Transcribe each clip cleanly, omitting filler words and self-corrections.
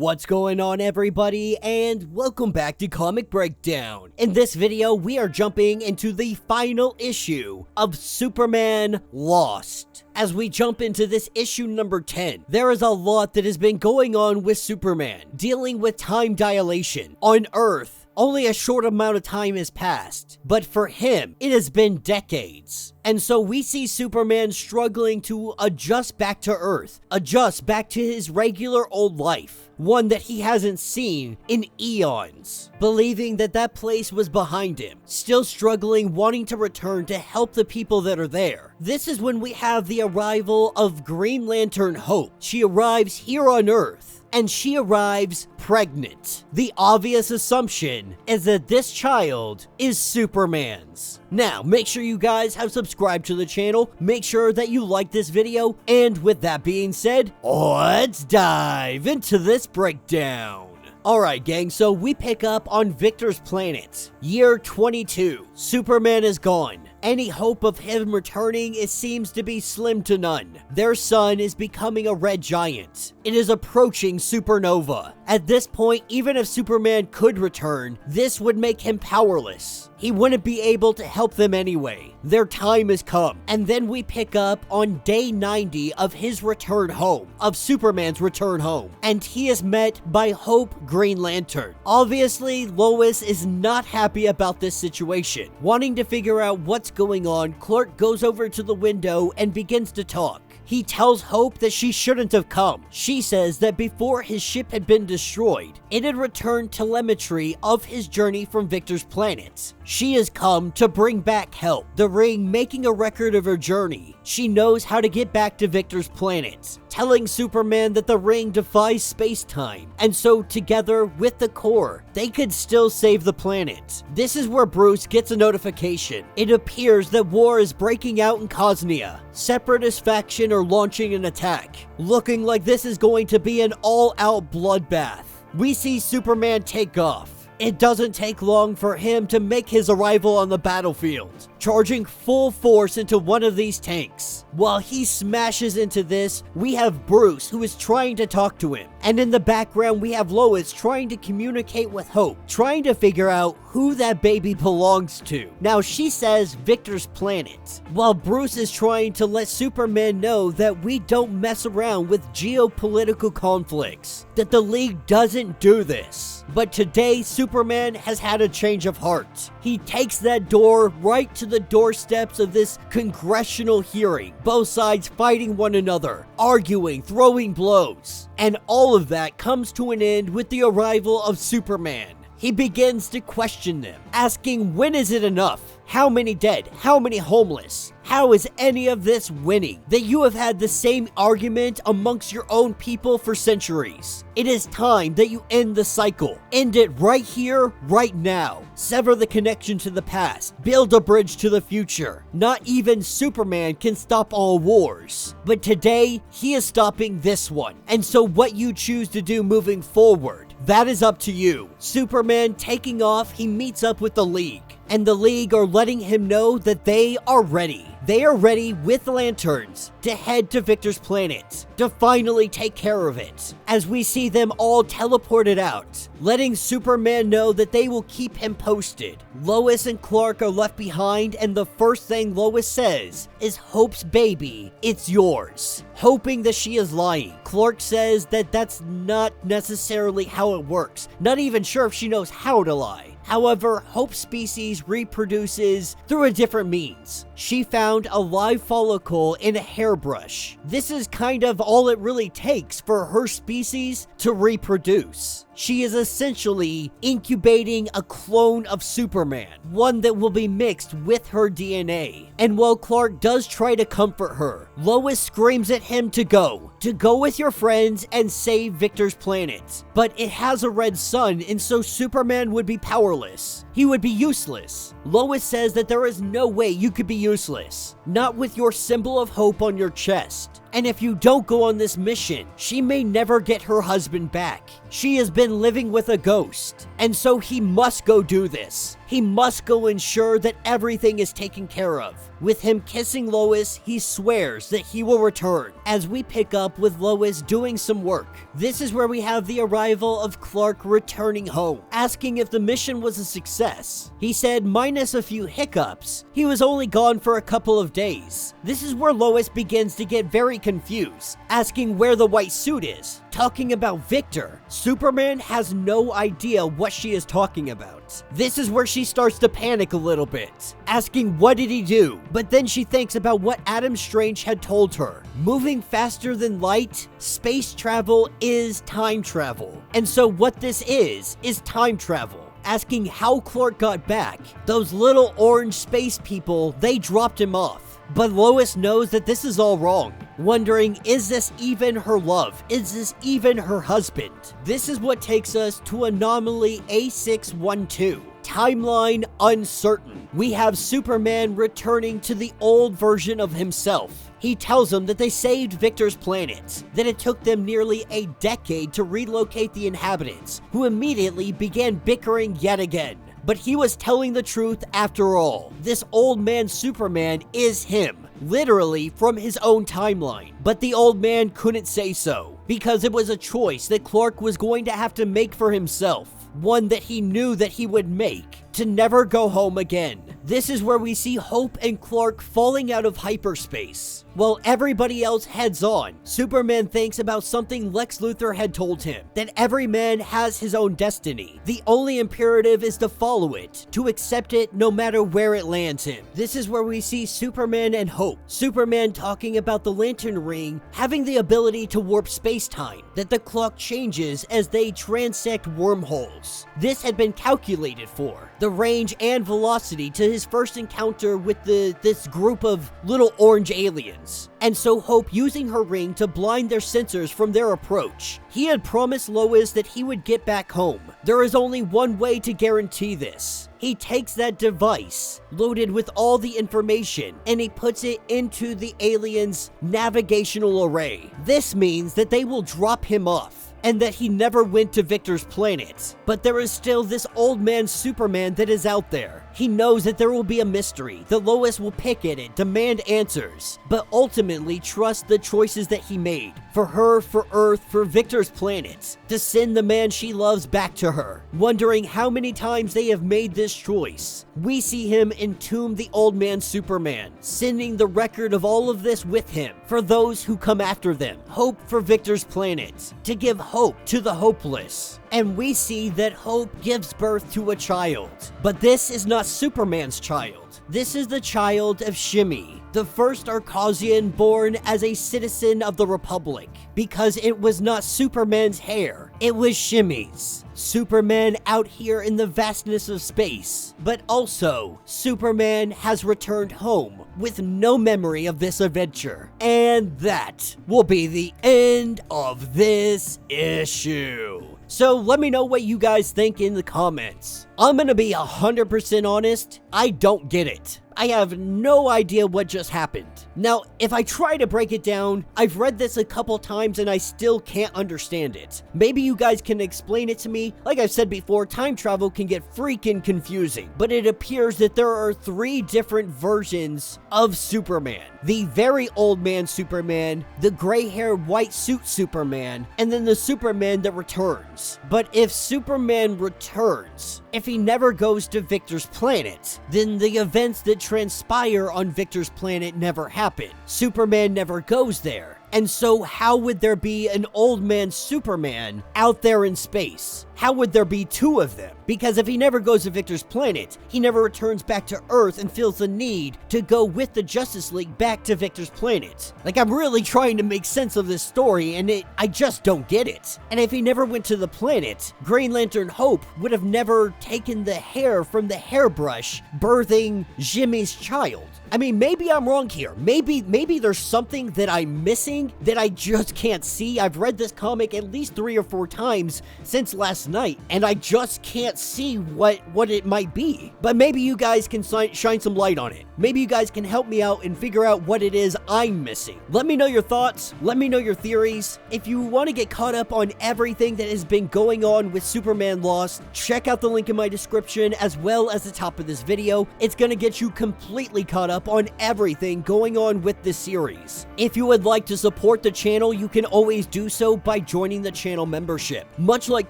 What's going on, everybody, and welcome back to Comic Breakdown. In this video, we are jumping into the final issue of Superman Lost. As we jump into this issue number 10, there is a lot that has been going on with Superman, dealing with time dilation. On Earth, only a short amount of time has passed, but for him, it has been decades. And so we see Superman struggling to adjust back to Earth, adjust back to his regular old life, one that he hasn't seen in eons, believing that that place was behind him, still struggling, wanting to return to help the people that are there. This is when we have the arrival of Green Lantern Hope. She arrives here on Earth, and she arrives pregnant. The obvious assumption is that this child is Superman's. Now, make sure you guys have subscribed to the channel, make sure that you like this video, and with that being said, let's dive into this breakdown. Alright gang, so we pick up on Victor's planet. Year 22. Superman is gone. Any hope of him returning, it seems to be slim to none. Their sun is becoming a red giant. It is approaching supernova. At this point, even if Superman could return, this would make him powerless. He wouldn't be able to help them anyway. Their time has come. And then we pick up on day 90 of his return home, of Superman's return home. And he is met by Hope Green Lantern. Obviously, Lois is not happy about this situation. Wanting to figure out what's going on, Clark goes over to the window and begins to talk. He tells Hope that she shouldn't have come. She says that before his ship had been destroyed, it had returned telemetry of his journey from Victor's planet. She has come to bring back help. The Ring making a record of her journey. She knows how to get back to Victor's planet, telling Superman that the Ring defies space-time, and so together with the Corps, they could still save the planet. This is where Bruce gets a notification. It appears that war is breaking out in Cosnia. Separatist faction are launching an attack, looking like this is going to be an all-out bloodbath. We see Superman take off. It doesn't take long for him to make his arrival on the battlefield, charging full force into one of these tanks. While he smashes into this, we have Bruce, who is trying to talk to him. And in the background, we have Lois trying to communicate with Hope, trying to figure out who that baby belongs to. Now, she says Victor's planet, while Bruce is trying to let Superman know that we don't mess around with geopolitical conflicts, that the League doesn't do this. But today, Superman has had a change of heart. He takes that door right to the doorsteps of this congressional hearing, both sides fighting one another, arguing, throwing blows. And all of that comes to an end with the arrival of Superman. He begins to question them, asking, when is it enough? How many dead? How many homeless? How is any of this winning? That you have had the same argument amongst your own people for centuries. It is time that you end the cycle. End it right here, right now. Sever the connection to the past. Build a bridge to the future. Not even Superman can stop all wars. But today, he is stopping this one. And so what you choose to do moving forward, that is up to you. Superman taking off, he meets up with the League. And the League are letting him know that they are ready. They are ready with lanterns to head to Victor's planet, to finally take care of it. As we see them all teleported out, letting Superman know that they will keep him posted. Lois and Clark are left behind, and the first thing Lois says is, Hope's baby, it's yours. Hoping that she is lying. Clark says that that's not necessarily how it works. Not even sure if she knows how to lie. However, Hope's species reproduces through a different means. She found a live follicle in a hairbrush. This is kind of all it really takes for her species to reproduce. She is essentially incubating a clone of Superman, one that will be mixed with her DNA. And while Clark does try to comfort her, Lois screams at him to go with your friends and save Victor's planet. But it has a red sun, and so Superman would be powerless. He would be useless. Lois says that there is no way you could be useless, not with your symbol of hope on your chest. And if you don't go on this mission, she may never get her husband back. She has been living with a ghost, and so he must go do this. He must go ensure that everything is taken care of. With him kissing Lois, he swears that he will return, as we pick up with Lois doing some work. This is where we have the arrival of Clark returning home, asking if the mission was a success. He said minus a few hiccups, he was only gone for a couple of days. This is where Lois begins to get very confused, asking where the white suit is, talking about Victor. Superman has no idea what she is talking about. This is where she starts to panic a little bit, asking what did he do? But then she thinks about what Adam Strange had told her. Moving faster than light, space travel is time travel. And so what this is time travel. Asking how Clark got back. Those little orange space people, they dropped him off. But Lois knows that this is all wrong, wondering, is this even her love? Is this even her husband? This is what takes us to anomaly A612. Timeline uncertain. We have Superman returning to the old version of himself. He tells them that they saved Victor's planet, that it took them nearly a decade to relocate the inhabitants, who immediately began bickering yet again. But he was telling the truth after all. This old man Superman is him, literally from his own timeline. But the old man couldn't say so, because it was a choice that Clark was going to have to make for himself. One that he knew that he would make, to never go home again. This is where we see Hope and Clark falling out of hyperspace. While everybody else heads on, Superman thinks about something Lex Luthor had told him, that every man has his own destiny. The only imperative is to follow it, to accept it no matter where it lands him. This is where we see Superman and Hope. Superman talking about the Lantern Ring having the ability to warp space-time, that the clock changes as they transect wormholes. This had been calculated for. The range and velocity to his first encounter with this group of little orange aliens. And so Hope using her ring to blind their sensors from their approach. He had promised Lois that he would get back home. There is only one way to guarantee this. He takes that device, loaded with all the information, and he puts it into the aliens' navigational array. This means that they will drop him off, and that he never went to Victor's planet. But there is still this old man Superman that is out there. He knows that there will be a mystery, that Lois will pick at it, demand answers, but ultimately trust the choices that he made. For her, for Earth, for Victor's planet. To send the man she loves back to her. Wondering how many times they have made this choice. We see him entomb the old man Superman, sending the record of all of this with him for those who come after them. Hope for Victor's planet, to give hope to the hopeless. And we see that Hope gives birth to a child. But this is not Superman's child. This is the child of Shimmy, the first Arcosian born as a citizen of the Republic, because it was not Superman's hair, it was Shimmy's. Superman out here in the vastness of space, but also Superman has returned home with no memory of this adventure. And that will be the end of this issue. So let me know what you guys think in the comments. I'm gonna be 100% honest, I don't get it. I have no idea what just happened. Now, if I try to break it down, I've read this a couple times and I still can't understand it. Maybe you guys can explain it to me. Like I've said before, time travel can get freaking confusing, but it appears that there are 3 different versions of Superman. The very old man Superman, the gray-haired white suit Superman, and then the Superman that returns. But if Superman returns, if he never goes to Victor's planet, then the events that transpire on Victor's planet never happen. Superman never goes there. And so how would there be an old man Superman out there in space? How would there be 2 of them? Because if he never goes to Victor's planet, he never returns back to Earth and feels the need to go with the Justice League back to Victor's planet. Like, I'm really trying to make sense of this story and I just don't get it. And if he never went to the planet, Green Lantern Hope would have never taken the hair from the hairbrush birthing Jimmy's child. I mean, maybe I'm wrong here. Maybe there's something that I'm missing that I just can't see. I've read this comic at least 3 or 4 times since last night, and I just can't see what it might be. But maybe you guys can shine some light on it. Maybe you guys can help me out and figure out what it is I'm missing. Let me know your thoughts. Let me know your theories. If you want to get caught up on everything that has been going on with Superman Lost, check out the link in my description as well as the top of this video. It's going to get you completely caught up on everything going on with this series. If you would like to support the channel, you can always do so by joining the channel membership. Much like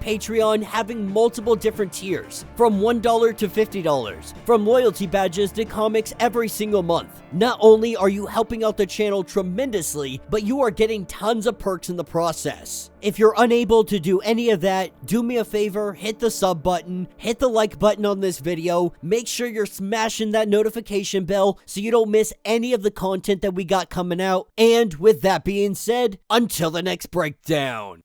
Patreon, having multiple different tiers, from $1 to $50, from loyalty badges to comics every single month. Not only are you helping out the channel tremendously, but you are getting tons of perks in the process. If you're unable to do any of that, do me a favor, hit the sub button, hit the like button on this video, make sure you're smashing that notification bell so you don't miss any of the content that we got coming out. And with that being said, until the next breakdown.